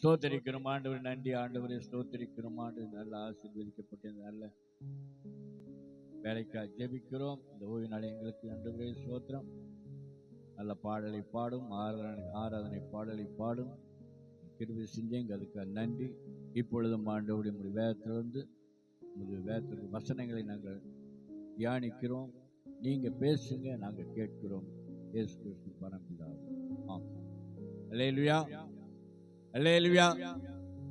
ஸ்தோத்திரிக்கிறோம் ஆண்டவர். நன்றி ஆண்டவரை ஸ்தோத்திரிக்கிறோம் ஆண்டவர். நல்ல ஆசீர்வதிக்கப்பட்ட நல்ல வேலைக்காக ஜெபிக்கிறோம். இந்த ஓய்வு நாள் எங்களுக்கு ஆண்டவரே ஸ்தோத்திரம். நல்ல பாடலை பாடும், ஆராதனை பாடலை பாடும் கிருபை செஞ்சேங்க, அதுக்கு நன்றி. இப்பொழுதும் ஆண்டவருடைய உங்களுடைய வேதத்திலிருந்து உங்களுடைய வேதத்திற்கு வசனங்களை நாங்கள் தியானிக்கிறோம். நீங்க பேசுங்க, நாங்கள் கேட்கிறோம். இயேசு கிறிஸ்து பரம்பிதாவே ஆமென். அல்லேலூயா, அல்லேலூயா,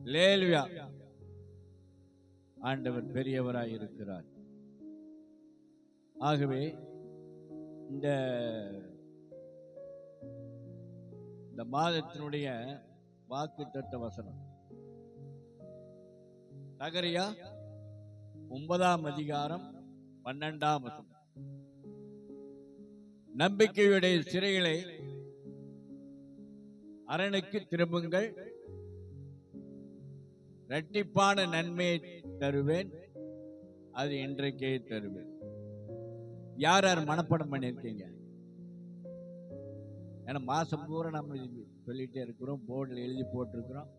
அல்லேலூயா. ஆண்டவர் பெரியவராய் இருக்கிறார். ஆகவே இந்த மாதத்தினுடைய வாக்குத்தத்த வசனம் சகரியா 9ஆம் அதிகாரம் 12ஆம் வசனம். நம்பிக்கையுடைய சிறைகளை அரணுக்கு திரும்புங்கள், இரட்டிப்பான நன்மையை தருவேன், அது இன்றைக்கே தருவேன். யார் யார் மனப்பாடம் பண்ணியிருக்கீங்க? ஏன்னா மாசம் பூரா நம்ம சொல்லிட்டே இருக்கிறோம், போர்டில் எழுதி போட்டிருக்கிறோம்.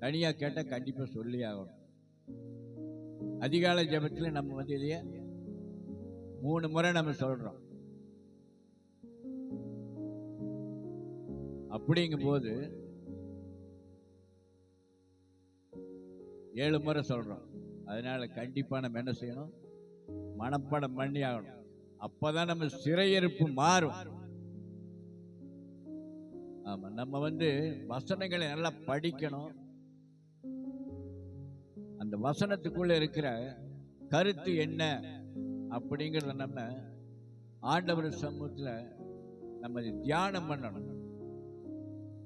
தனியா கேட்டா கண்டிப்பா சொல்லி ஆகணும். அதிகாலை ஜெபத்தில் நம்ம இதையே 3 முறை நம்ம சொல்றோம். அப்படிங்கும் போது 7 முறை சொல்றோம். அதனால கண்டிப்பா நம்ம என்ன செய்யணும்? மனப்பாடம் பண்ணி ஆகணும். அப்பதான் நம்ம சிறையிருப்பு மாறும். ஆமா, நம்ம வசனங்களை நல்லா படிக்கணும். அந்த வசனத்துக்குள்ள இருக்கிற கருத்து என்ன அப்படிங்கறத நம்ம ஆண்டவர் சமூகத்துல நம்ம தியானம் பண்ணணும்.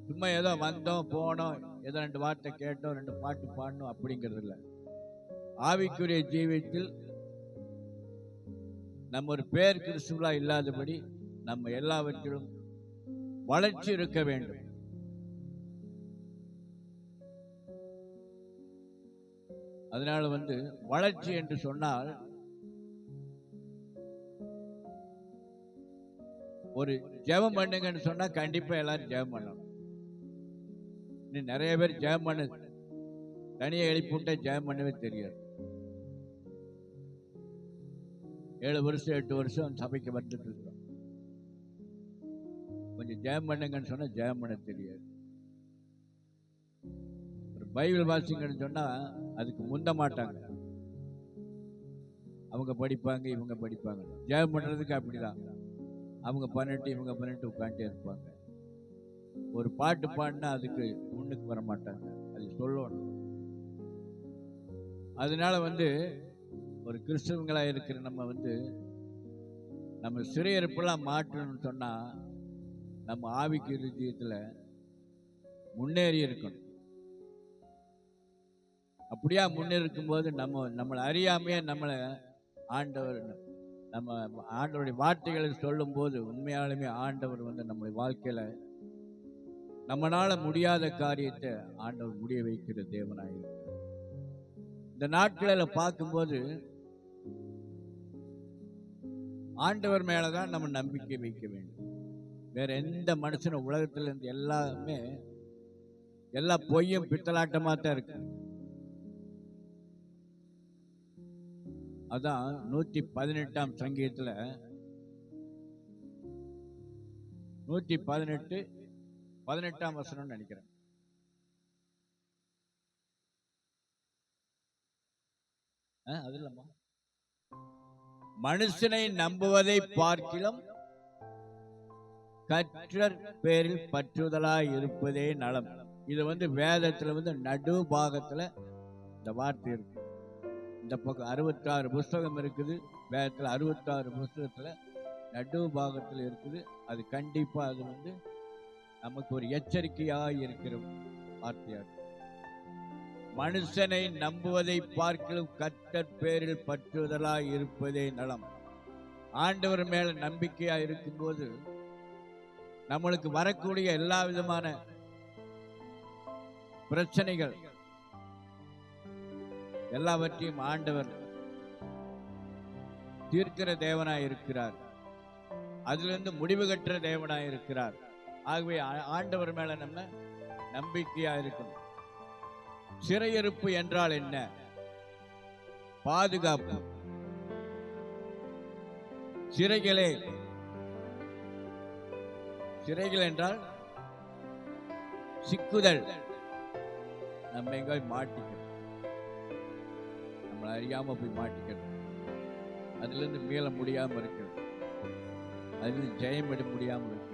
சும்மா ஏதோ வந்தோம் போனோம், ஏதோ 2 வார்த்தை கேட்டோம், 2 பாட்டு பாடணும் அப்படிங்கிறது இல்லை. ஆவிக்குரிய ஜீவியத்தில் நம்ம ஒரு பேர் கிறிஸ்துவா இல்லாதபடி நம்ம எல்லாவற்றிலும் வளர்ச்சி இருக்க வேண்டும். அதனால வளர்ச்சி என்று சொன்னால் ஒரு ஜெபம் பண்ணுங்கன்னு சொன்னா கண்டிப்பா எல்லாரும் ஜெபம் பண்ணணும். நிறைய பேர் ஜெபம் பண்ண தனியா எழுப்பிவிட்டா ஜெபம் பண்ணவே தெரியாது. 7 வருஷம் 8 வருஷம் சபைக்கு வந்துட்டு இருக்கிறோம். கொஞ்சம் ஜெபம் பண்ணுங்கன்னு சொன்னா ஜெபம் பண்ண தெரியாது. ஒரு பைபிள் வாசிங்கன்னு சொன்னா அதுக்கு முந்த மாட்டாங்க. அவங்க படிப்பாங்க, இவங்க படிப்பாங்க. ஜெபம் பண்றதுக்கு அப்படிதான். அவங்க 18 இவங்க 18 உட்காந்துட்டே இருப்பாங்க. ஒரு பாட்டு பாடினா அதுக்கு முன்னுக்கு வர மாட்டாங்க. அது சொல்லணும். அதனால ஒரு கிறிஸ்தவங்களா இருக்கிற நம்ம சிறையிருப்பெல்லாம் மாற்றணும்னு சொன்னா நம்ம ஆவிக்கு ருஜியத்துல முன்னேறி இருக்கணும். அப்படியா முன்னேறிக்கும் போது நம்மளை அறியாமையே நம்மளை ஆண்டவருடைய வார்த்தைகளை சொல்லும் போது உண்மையாலுமே ஆண்டவர் நம்முடைய வாழ்க்கையில நம்மளால முடியாத காரியத்தை ஆண்டவர் முடிய வைக்கிற தேவனாயிருக்கிறார். இந்த நாட்களில் பார்க்கும்போது ஆண்டவர் மேலதான் நம்ம நம்பிக்கை வைக்க வேண்டும். வேற எந்த மனுஷனும் உலகத்துல இருந்து எல்லா பொய்யும் பித்தலாட்டமா தான் இருக்கு. அதான் 118ஆம் சங்கீதத்துல 118 வசனம் நினைக்கிறேன். அது இல்லம்மா, மனுஷனை நம்புவதை பார்க்கிலும் கற்றர் பேரில் பற்றுதலாய் இருப்பதே நலம். இது வேதத்துல நடு பாகத்துல இந்த வார்த்தை இருக்கு. இந்த பக்கம் 66 புஸ்தகம் இருக்குது. வேதத்துல 66 புஸ்தகத்துல நடு பாகத்துல இருக்குது. அது கண்டிப்பா அது நமக்கு ஒரு எச்சரிக்கையாக இருக்கிற வார்த்தையா. மனுஷனை நம்புவதை பார்க்கிலும் கர்த்தர் பேரில் பற்றுதலாய் இருப்பதே நலம். ஆண்டவர் மேல நம்பிக்கையா இருக்கும்போது நம்மளுக்கு வரக்கூடிய எல்லா விதமான பிரச்சனைகள் எல்லாவற்றையும் ஆண்டவர் தீர்க்கிற தேவனாய் இருக்கிறார். அதிலிருந்து முடிவு கட்டுற தேவனாய் இருக்கிறார். ஆகவே ஆண்டவர் மேல நம்ம நம்பிக்கையா இருக்கணும். சிறையிருப்பு என்றால் என்ன? பாதுகாப்பு. சிறைகள் என்றால் சிக்குதல். நம்ம எங்க மாட்டிக்கிறோம், நம்மளை அறியாம போய் மாட்டிக்கிறோம், அதுல இருந்து மீள முடியாம இருக்கிறது, அதுல ஜெயம் எடுக்க முடியாம இருக்கிறது.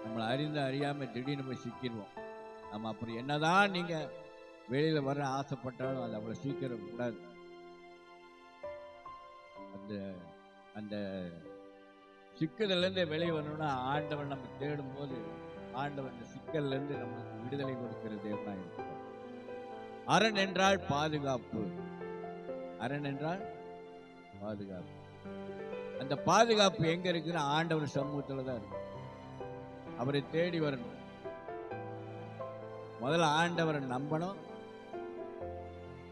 நம்மளை அறியாம திடீர்னு போய் சிக்கிடுவோம். நம்ம அப்படி என்னதான் நீங்க வெளியில வர ஆசைப்பட்டாலும் அது அவ்வளவு சீக்கிரம் கூடாது. அந்த சிக்கல்ல இருந்து வெளியே வரணும்னா ஆண்டவன் நம்ம தேடும் போது ஆண்டவன் இந்த சிக்கல்ல இருந்து நமக்கு விடுதலை கொடுக்கிற தேவனாய் இருக்கிறார். அரண் என்றால் பாதுகாப்பு. அரண் என்றால் பாதுகாப்பு. அந்த பாதுகாப்பு எங்க இருக்குன்னா ஆண்டவர் சமூகத்துல தான் இருக்கு. அவரை தேடி வரணும். முதல்ல ஆண்டவரை நம்பணும்.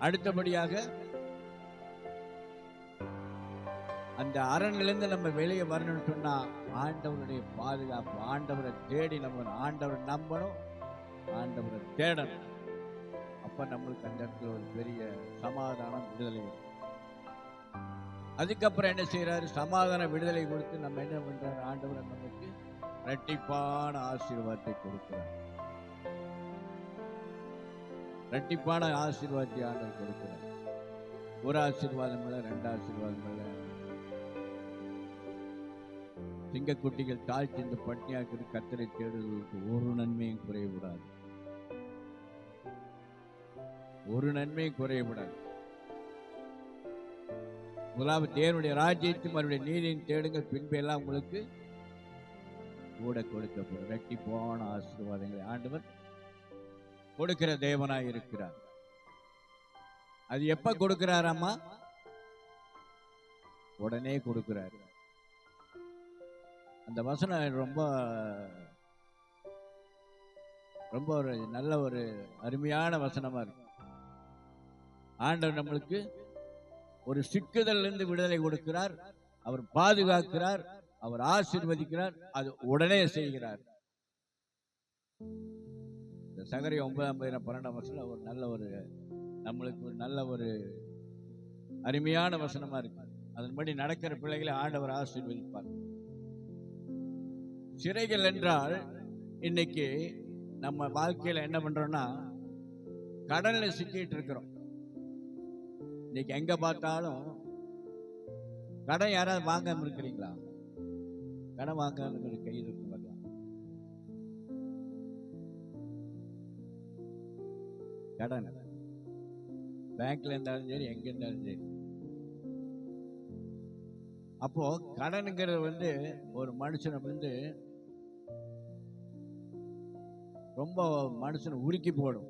அடுத்தபடியாக அந்த அரண்லேருந்து நம்ம வெளியே வரணும்னு சொன்னா ஆண்டவருடைய பாதுகாப்பு. ஆண்டவரை தேடி நம்ம ஆண்டவரை நம்பணும், ஆண்டவரை தேடணும். அப்ப நம்மளுக்கு அந்த இடத்துல ஒரு பெரிய சமாதானம், விடுதலை. அதுக்கப்புறம் என்ன செய்யறாரு? சமாதான விடுதலை கொடுத்து நம்ம என்ன பண்றாரு? ஆண்டவரை நமக்கு இரட்டிப்பான ஆசீர்வாதத்தை கொடுக்கிறார். இரட்டிப்பான ஆசீர்வாதத்தை ஆண்டவர் கொடுக்கிறார். ஒரு ஆசீர்வாதம் இல்லை, ரெண்டு ஆசீர்வாதம் இல்லை. சிங்கக்குட்டிகள் தாழ்ச்சி இந்த பட்டினியாக்கு கர்த்தரை தேடுவதற்கு ஒரு நன்மையும் குறையக்கூடாது. ஒரு நன்மையும் குறையக்கூடாது. முதலாவது தேவனுடைய ராஜ்யத்தையும் அவருடைய நீதியையும் தேடுங்கள், பின்பு எல்லாம் உங்களுக்கு கூட கொடுக்கப்படும். இரட்டிப்பான ஆசீர்வாதங்களை ஆண்டவர் கொடுக்கிற தேவனாய் இருக்கிறார். அது எப்ப கொடுக்கிறாராமா? உடனே கொடுக்கிறார். அந்த வசனம் ரொம்ப ரொம்ப ஒரு நல்ல ஒரு அருமையான வசனமா இருக்கு. ஆண்டவர் நம்மளுக்கு ஒரு சிக்குதல் இருந்து விடுதலை கொடுக்கிறார், அவர் பாதுகாக்கிறார், அவர் ஆசீர்வதிக்கிறார், அது உடனே செய்கிறார். இந்த சகரியா 9:12 ஒரு நல்ல ஒரு நம்மளுக்கு ஒரு நல்ல ஒரு அருமையான வசனமா இருக்கு. அதன்படி நடக்கிற பிள்ளைகளை ஆண்டவர் ஆசீர்வதிப்பார். சிறைகள் என்றால் இன்னைக்கு நம்ம வாழ்க்கையில என்ன பண்றோம்னா கடல்ல சிக்கிட்டு இருக்கிறோம். இன்னைக்கு எங்க பார்த்தாலும் கடன். யாராவது வாங்காம இருக்கிறீங்களா? கடன் வாங்காம இருக்கிற கை இருக்கு பார்க்கலாம். கடன் பேங்க்ல இருந்தாலும் சரி, எங்க இருந்தாலும் சரி. அப்போ கடனுங்கிறது ஒரு மனுஷனை ரொம்ப மனுஷனை உருக்கி போடும்.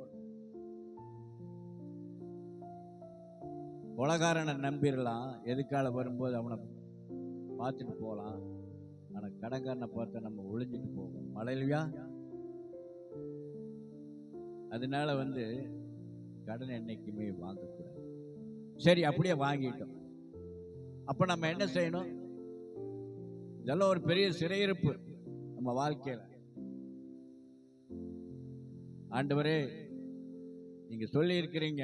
கொலகாரனை நம்பிடலாம், எதுக்கால வரும்போது அவனை பார்த்துட்டு போகலாம். ஆனா கடன்காரனை பார்த்தா நம்ம ஒளிஞ்சிட்டு போவோம். மழையிலையா? அதனால கடன் என்னைக்குமே வாங்கக்கூடாது. சரி, அப்படியே வாங்கிட்டோம். அப்ப நம்ம என்ன செய்யணும்? இதெல்லாம் ஒரு பெரிய சிறையிருப்பு நம்ம வாழ்க்கையில. ஆண்டவரே, நீங்க சொல்லி இருக்கிறீங்க,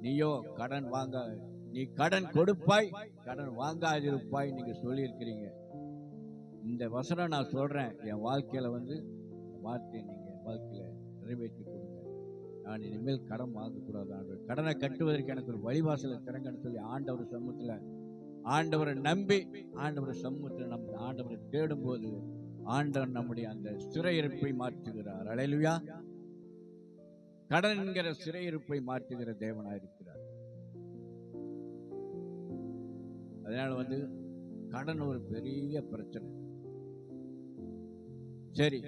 நீயோ கடன் வாங்க, நீ கடன் கொடுப்பாய், கடன் வாங்காதிருப்பாய், நீங்க சொல்லி இருக்கிறீங்க. இந்த வசனம் நான் சொல்றேன், என் வாழ்க்கையில வார்த்தையை நீங்க என் வாழ்க்கையில நிறைவேற்றி கொடுங்க. நான் இனிமேல் கடன் வாங்கக்கூடாது ஆண்டவர். கடனை கட்டுவதற்கு எனக்கு ஒரு வழிவாசலை திறங்கன்னு சொல்லி ஆண்டவர் சமூகத்துல, ஆண்டவரை நம்பி ஆண்டவர் சமூகத்தில் நம்ம ஆண்டவரை தேடும் போது ஆண்டவர் நம்முடைய அந்த சிறையிருப்பை மாற்றுகிறார். அல்லேலூயா. கடன் என்கிற சிறையிருப்பை மாற்றுகிற தேவனாயிருக்கிறார். அதனால கடன் ஒரு பெரிய பிரச்சனை. சரி,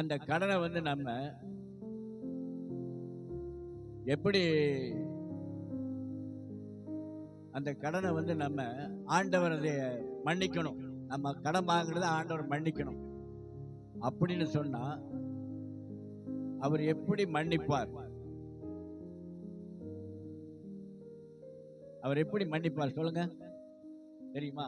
அந்த கடனை நம்ம எப்படி அந்த கடனை நம்ம ஆண்டவர் அதை மன்னிக்கணும். நம்ம கடன் வாங்குறத ஆண்டவர் மன்னிக்கணும் அப்படின்னு சொன்னா அவர் எப்படி மன்னிப்பார்? அவர் எப்படி மன்னிப்பார் சொல்லுங்க, தெரியுமா?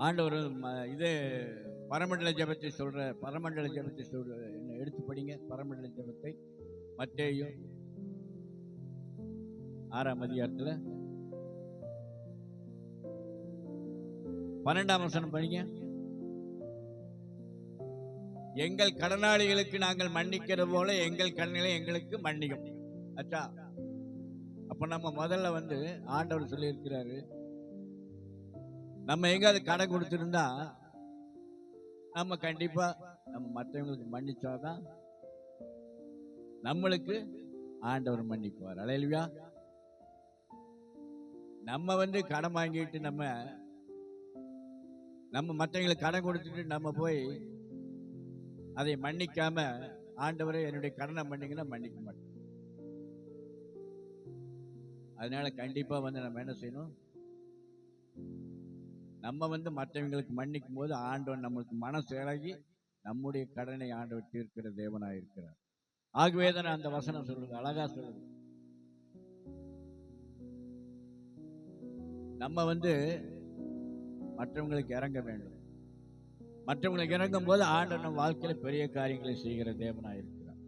ஆண்டவர் இது பரமண்டல ஜெபத்தை சொல்ற என்ன எடுத்து படிங்க. பரமண்டல ஜெபத்தை மத்தேயு 6ஆம் அதிகாரத்துல 12ஆம் வசனம் படிங்க. எங்கள் கடனாளிகளுக்கு நாங்கள் மன்னிக்கிறது போல எங்கள் கடன்களை எங்களுக்கு மன்னிக்கும். அச்சா, அப்ப நம்ம முதல்ல ஆண்டவர் சொல்லி இருக்கிறாரு, நம்ம எங்காவது கடன் கொடுத்திருந்தா நம்ம கண்டிப்பா நம்ம மற்றவங்களுக்கு மன்னிச்சாதான் நம்மளுக்கு ஆண்டவர் மன்னிக்குவார். அல்லேலூயா. நம்ம கடன் வாங்கிட்டு நம்ம மற்றவங்களுக்கு கடன் கொடுத்துட்டு நம்ம போய் அதை மன்னிக்காம, ஆண்டவரே என்னுடைய கடனை மன்னிங்கன்னா மன்னிக்க மாட்டோம். அதனால கண்டிப்பா நம்ம என்ன செய்யணும், நம்ம மற்றவங்களுக்கு மன்னிக்கும் போது ஆண்டவர் நம்மளுக்கு மனசு இறங்கி நம்முடைய கடனை ஆண்டவர் தீர்க்கிற தேவனாக இருக்கிறார். ஆகவேதான் அந்த வசனம் சொல்றது, அழகா சொல்றது. நம்ம மற்றவங்களுக்கு இறங்க வேண்டும். மற்றவங்களுக்கு இறங்கும் போது ஆண்டவர் நம்ம வாழ்க்கையில பெரிய காரியங்களை செய்கிற தேவனாக இருக்கிறார்.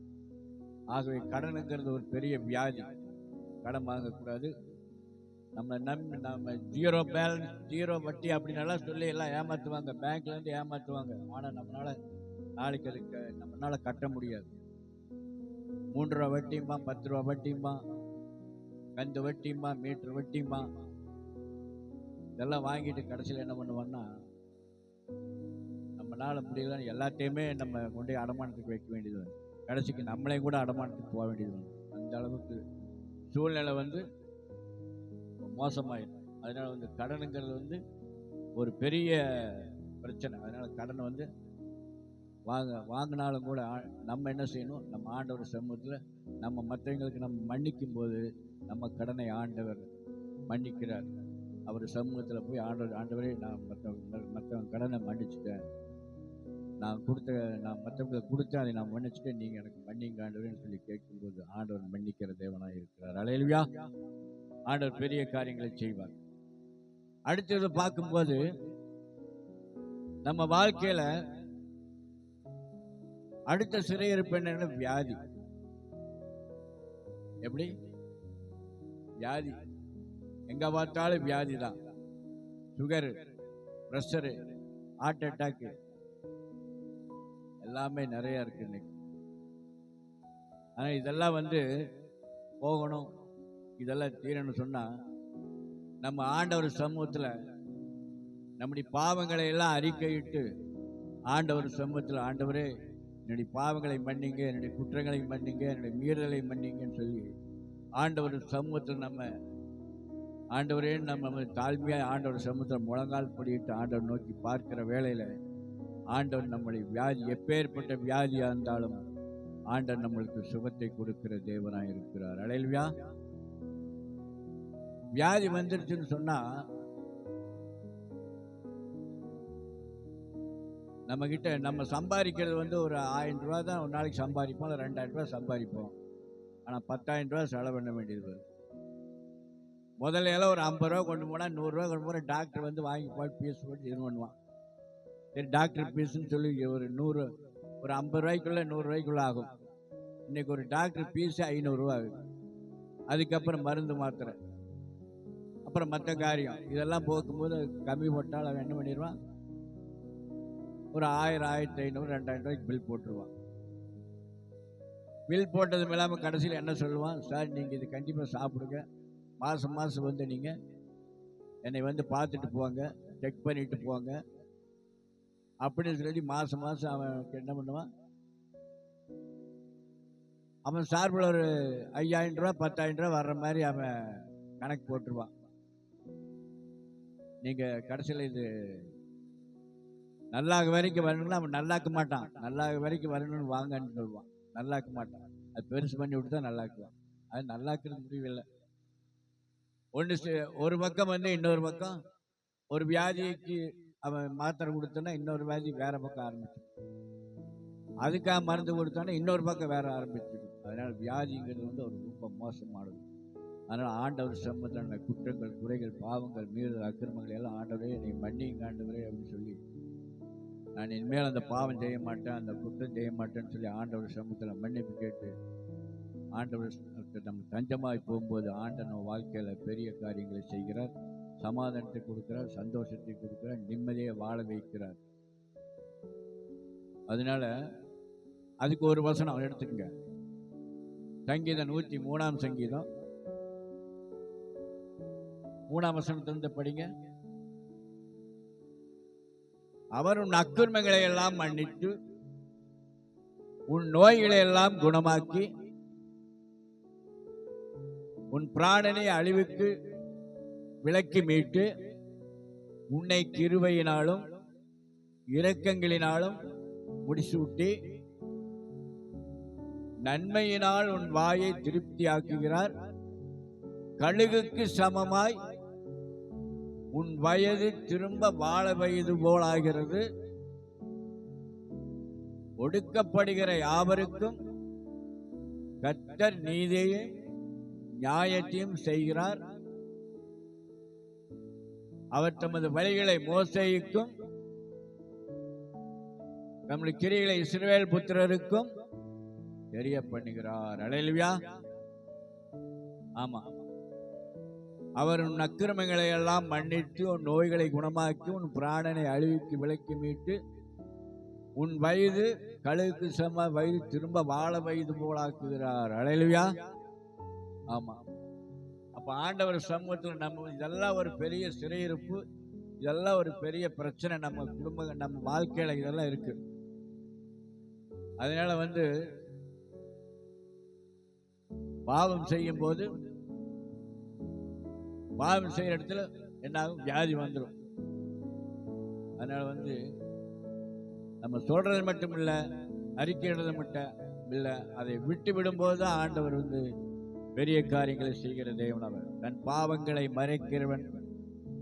ஆகவே கடனுங்கிறது ஒரு பெரிய வியாதி. கடன் வாங்கக்கூடாது. நம்ம ஜீரோ பேலன்ஸ், ஜீரோ வட்டி அப்படின்னு சொல்லி எல்லாம் ஏமாத்துவாங்க. பேங்க்ல இருந்து ஏமாத்துவாங்க. ஆனா நாளைக்கு அதுக்கு நம்மளால கட்ட முடியாது. 3 ரூபா வட்டியுமா, 10 ரூபா வட்டியுமா, கந்து வட்டியுமா, மீட்டர் வட்டியுமா, இதெல்லாம் வாங்கிட்டு கடைசியில் என்ன பண்ணுவோம்னா, நம்மளால முடியல எல்லாத்தையுமே நம்ம கொண்டு அடமானத்துக்கு வைக்க வேண்டியது வந்து, கடைசிக்கு நம்மளையும் கூட அடமானத்துக்கு போக வேண்டியது வந்து. அந்த அளவுக்கு சூழ்நிலை மோசமாயிடும். அதனால கடனுங்கிறது ஒரு பெரிய பிரச்சனை. அதனால கடனை வாங்கினாலும் கூட நம்ம என்ன செய்யணும், நம்ம ஆண்டவர் சமூகத்தில் நம்ம மற்றவங்களுக்கு நம்ம மன்னிக்கும் போது நம்ம கடனை ஆண்டவர் மன்னிக்கிறார். அவர் சமூகத்தில் போய் ஆண்டவரே நான் மற்றவங்க கடனை மன்னிச்சுட்டேன், நான் மற்றவங்களுக்கு கொடுத்தேன், அதை நான் மன்னிச்சுட்டேன், நீங்கள் எனக்கு மன்னிங்க ஆண்டவரேன்னு சொல்லி கேட்கும்போது ஆண்டவர் மன்னிக்கிற தேவனாக இருக்கிறார். அல்லேலூயா. ஆண்டவர் பெரிய காரியங்களை செய்வார். அடுத்தது பார்க்கும்போது நம்ம வாழ்க்கையில அடுத்த சிறையிருப்பு என்ன, வியாதி. எப்படி வியாதி? எங்க பார்த்தாலும் வியாதி தான். சுகரு, பிரஷரு, ஹார்ட் அட்டாக்கு எல்லாமே நிறைய இருக்கு இன்னைக்கு. ஆனா இதெல்லாம் போகணும், இதெல்லாம் தீரன்னு சொன்னா நம்ம ஆண்டவர் சமூகத்துல நம்முடைய பாவங்களை எல்லாம் அறிக்கையிட்டு ஆண்டவர் சமூகத்தில், ஆண்டவரே என்னுடைய பாவங்களை மன்னிங்க, என்னுடைய குற்றங்களை மன்னிங்க, என்னுடைய மீறலை மன்னிங்கன்னு சொல்லி ஆண்டவர் சமூகத்தில் நம்ம ஆண்டவரே நம்ம தாழ்மையாக ஆண்டவர் சமூகத்தில் முழங்கால் படிட்டு ஆண்டவர் நோக்கி பார்க்கிற வேளையில ஆண்டவர் நம்முடைய வியாதி, எப்பேற்பட்ட வியாதியா இருந்தாலும் ஆண்டவர் நம்மளுக்கு சுகத்தை கொடுக்கிற தேவனாக இருக்கிறார். அல்லேலூயா. வியாதி வந்துருச்சுன்னு சொன்னா நம்ம கிட்ட நம்ம சம்பாதிக்கிறது ஒரு 1000 ரூபா தான் ஒரு நாளைக்கு சம்பாதிப்போம், 2000 ரூபா சம்பாதிப்போம். ஆனா 10,000 ரூபா செலவு பண்ண வேண்டியது வரும். முதல்ல எல்லாம் ஒரு 50 ரூபா கொண்டு போனா 100 ரூபா கொண்டு போற டாக்டர் வாங்கி போட்டு பீஸ் போட்டு இது பண்ணுவான். சரி, டாக்டர் பீஸ்ன்னு சொல்லி ஒரு 50 ரூபாய்க்குள்ள 100 ரூபாய்க்குள்ள ஆகும். இன்னைக்கு ஒரு டாக்டர் பீஸ் 500 ரூபா ஆகுது. அதுக்கப்புறம் மருந்து மாத்திரை, அப்புறம் மற்ற காரியம், இதெல்லாம் போக்கும்போது கம்மி போட்டால் அவன் என்ன பண்ணிடுவான், ஒரு 1000, 1500, 2000 ரூபாய்க்கு பில் போட்டுருவான். பில் போட்டதும் இல்லாமல் கடைசியில் என்ன சொல்லுவான், சார் நீங்கள் இது கண்டிப்பாக சாப்பிடுங்க, மாதம் மாதம் நீங்கள் என்னை பார்த்துட்டு போங்க, செக் பண்ணிட்டு போங்க அப்படின்னு சொல்லி மாதம் மாதம் அவன் என்ன பண்ணுவான், அவன் சார்பில் ஒரு 5000 ரூபா 10,000 ரூபா வர்ற மாதிரி அவன் கணக்கு போட்டுருவான். நீங்கள் கடைசியில் இது நல்லாக வரைக்கும் வரணும்னா அவன் நல்லாக்க மாட்டான். நல்லாக வரைக்கும் வரணும்னு வாங்கன்னு சொல்லுவான், நல்லாக்க மாட்டான். அது பெருசு பண்ணி விட்டு தான் நல்லாக்குவான். அது நல்லாக்குறது முடிவில்லை. ஒரு பக்கம் இன்னொரு பக்கம் ஒரு வியாதிக்கு அவன் மாத்திரை கொடுத்தானா இன்னொரு வியாதி வேற பக்கம் ஆரம்பிச்சு, அதுக்காக மருந்து கொடுத்தானா இன்னொரு பக்கம் வேற ஆரம்பிச்சிடும். அதனால வியாதிங்கிறது ஒரு ரொம்ப மோசமானது. அதனால் ஆண்டவர் சம்பந்தமான குற்றங்கள், குறைகள், பாவங்கள், மீறுதல், அக்கிரமங்கள் எல்லாம் ஆண்டவரே நீ மன்னிங்க ஆண்டவரே அப்படின்னு சொல்லி, நான் இனிமேல் அந்த பாவம் செய்ய மாட்டேன், அந்த குற்றம் செய்ய மாட்டேன்னு சொல்லி ஆண்டவர் சமூகத்தில் மன்னிப்பு கேட்டு ஆண்டவர் நம்ம தஞ்சமாய் போகும்போது ஆண்டவர் நம்ம வாழ்க்கையில் பெரிய காரியங்களை செய்கிறார். சமாதானத்தை கொடுக்கிறார், சந்தோஷத்தை கொடுக்கிறார், நிம்மதியை வாழ வைக்கிறார். அதனால அதுக்கு ஒரு வசனம் எடுத்துக்கங்க. சங்கீதம் 103 சங்கீதம் 3 வசனத்திலிருந்து படிங்க. அவர் உன் அக்கிரமங்களை எல்லாம் மன்னித்து உன் நோய்களை எல்லாம் குணமாக்கி உன் பிராணனை அழிவுக்கு விலக்கி மீட்டு உன்னை கிருபையினாலும் இரக்கங்களினாலும் முடிசூட்டி நன்மையினால் உன் வாயை திருப்தியாக்குகிறார். கழுகுக்கு சமமாய் உன் வயது திரும்ப வாழ வயது போலாகிறது. ஒடுக்கப்படுகிற யாவருக்கும் கர்த்தர் நீதியையும் நியாயத்தையும் செய்கிறார். அவர் தமது வழிகளை மோசேயுக்கும் தமது கிரிகளை இஸ்ரவேல் புத்திரருக்கும் தெரிய பண்ணுகிறார். அல்லேலூயா. ஆமா, அவர் உன் அக்கிரமங்களை எல்லாம் மன்னித்து உன் நோய்களை குணமாக்கி உன் பிராணனை அழிவுக்கு விலக்கி மீட்டு உன் வயது கழுகுக்கு சம வயது திரும்ப வாழ வயது போலாக்குகிறார். அல்லேலூயா. ஆமா, அப்ப ஆண்டவர் சமூகத்தில் நம்ம இதெல்லாம் ஒரு பெரிய சிறையிருப்பு, இதெல்லாம் ஒரு பெரிய பிரச்சனை நம்ம குடும்ப நம்ம வாழ்க்கையில இதெல்லாம் இருக்கு. அதனால பாவம் செய்யும் போது பாவம் செய்யற இடத்துல என்ன ஆகும்? வியாதி வந்துடும். அதனால நம்ம சொல்றது மட்டும் இல்ல, அறிக்கையிடுறது மட்டும் இல்ல, அதை விட்டு விடும்போது தான் ஆண்டவர் பெரிய காரியங்களை செய்கிற தேவன். அவர் தன் பாவங்களை மறைக்கிறவன்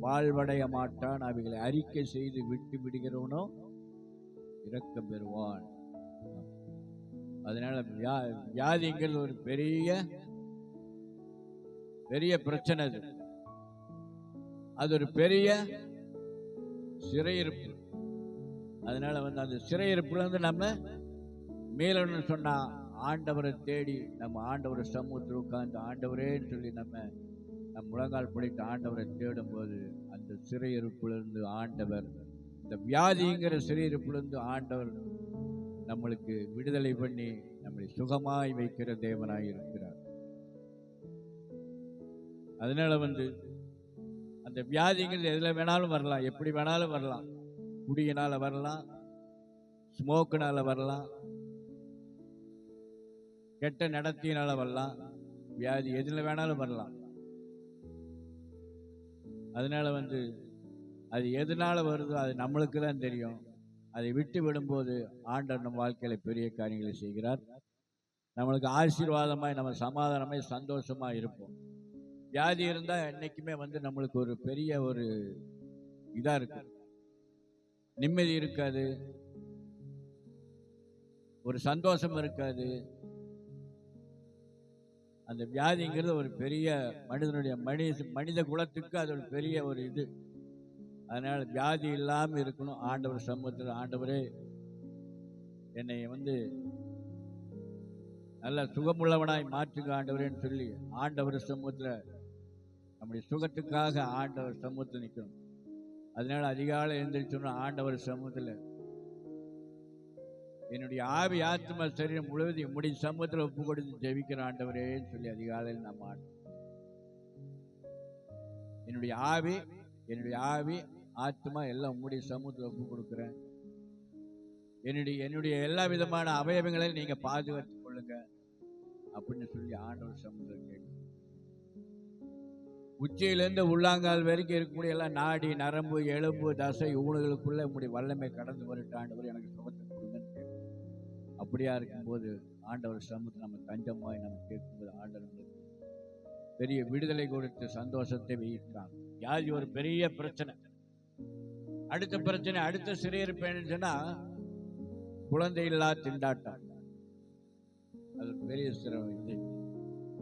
வாழ்வடைய மாட்டான், அவைகளை அறிக்கை செய்து விட்டு விடுகிறவனோ இரக்கம் பெறுவான். அதனால வியாதிங்கிறது ஒரு பெரிய பெரிய பிரச்சனை. அது ஒரு பெரிய சிறையிருப்பு. அதனால அந்த சிறையிருப்புல நம்ம மேலன்னு சொன்னா ஆண்டவரை தேடி நம்ம ஆண்டவரை சமூகத்தில் உட்கார்ந்து ஆண்டவரேன்னு சொல்லி நம்ம முழங்கால் படிட்டு ஆண்டவரை தேடும் போது அந்த சிறையிருப்பிலிருந்து ஆண்டவர், இந்த வியாதிங்கிற சிறையிருப்பிலிருந்து ஆண்டவர் நம்மளுக்கு விடுதலை பண்ணி நம்மளை சுகமாய் வைக்கிற தேவனாய் இருக்கிறார். அதனால அந்த வியாதிங்கிறது எதுல வேணாலும் வரலாம், எப்படி வேணாலும் வரலாம். குடியினால வரலாம், ஸ்மோக்குனால வரலாம், கெட்ட நடத்தினால வரலாம். வியாதி எதுல வேணாலும் வரலாம். அதனால அது எதனால வருதோ அது நம்மளுக்கு தான் தெரியும். அதை விட்டு விடும்போது ஆண்டவர் நம் வாழ்க்கையில பெரிய காரியங்களை செய்கிறார். நம்மளுக்கு ஆசீர்வாதமாய் நம்ம சமாதானமாய் சந்தோஷமா இருப்போம். வியாதி இருந்தா என்னைக்குமே நம்மளுக்கு ஒரு பெரிய ஒரு இதா இருக்கு, நிம்மதி இருக்காது, ஒரு சந்தோஷம் இருக்காது. அந்த வியாதிங்கிறது ஒரு பெரிய மனிதனுடைய மனித குலத்துக்கு அது ஒரு பெரிய ஒரு இது. அதனால வியாதி இல்லாம இருக்கணும். ஆண்டவர் சமூகத்தில் ஆண்டவரே என்னை நல்ல சுகமுள்ளவனாய் மாற்றுங்க ஆண்டவரேன்னு சொல்லி ஆண்டவர் சமூகத்தில் நம்முடைய சுகத்துக்காக ஆண்டவர் சமூகத்தில் நிற்கணும். அதனால அதிகாலை எழுந்திரிச்சோம்னா ஆண்டவர் சமூகத்தில் என்னுடைய ஆவி ஆத்மா சரீரம் முழுவதும் என்னுடைய சமூகத்தில் ஒப்பு கொடுத்து ஜெபிக்கிற ஆண்டவரேன்னு சொல்லி அதிகாலையில் நம்ம என்னுடைய ஆவி ஆத்மா எல்லாம் உங்களுடைய சமூகத்தில் ஒப்பு கொடுக்குறேன். என்னுடைய எல்லா விதமான அவயவங்களையும் நீங்க பாதுகாத்துக் கொள்ளுங்க அப்படின்னு சொல்லி ஆண்டவர் சமூகத்தில் கேட்க, உச்சியிலிருந்து உள்ளாங்கால் வரைக்கும் இருக்கக்கூடிய எல்லாம் நாடி நரம்பு எலும்பு தசை ஊனுகளுக்குள்ள உங்களுடைய வல்லமை கடந்து வரட்டு ஆண்டவர், எனக்கு சுகத்தை கொடுங்கன்னு கேட்க. அப்படியா இருக்கும்போது ஆண்டவர் சமூகத்தில் நம்ம தஞ்சமாய் நம்ம கேட்கும்போது ஆண்டவர் பெரிய விடுதலை கொடுத்து சந்தோஷத்தை வைக்கிறான். வியாதி ஒரு பெரிய பிரச்சனை. அடுத்த பிரச்சனை, அடுத்த சிறையிருப்பேன்னு சொன்னா குழந்தை இல்லா திண்டாட்டம். அது பெரிய சிரமம்.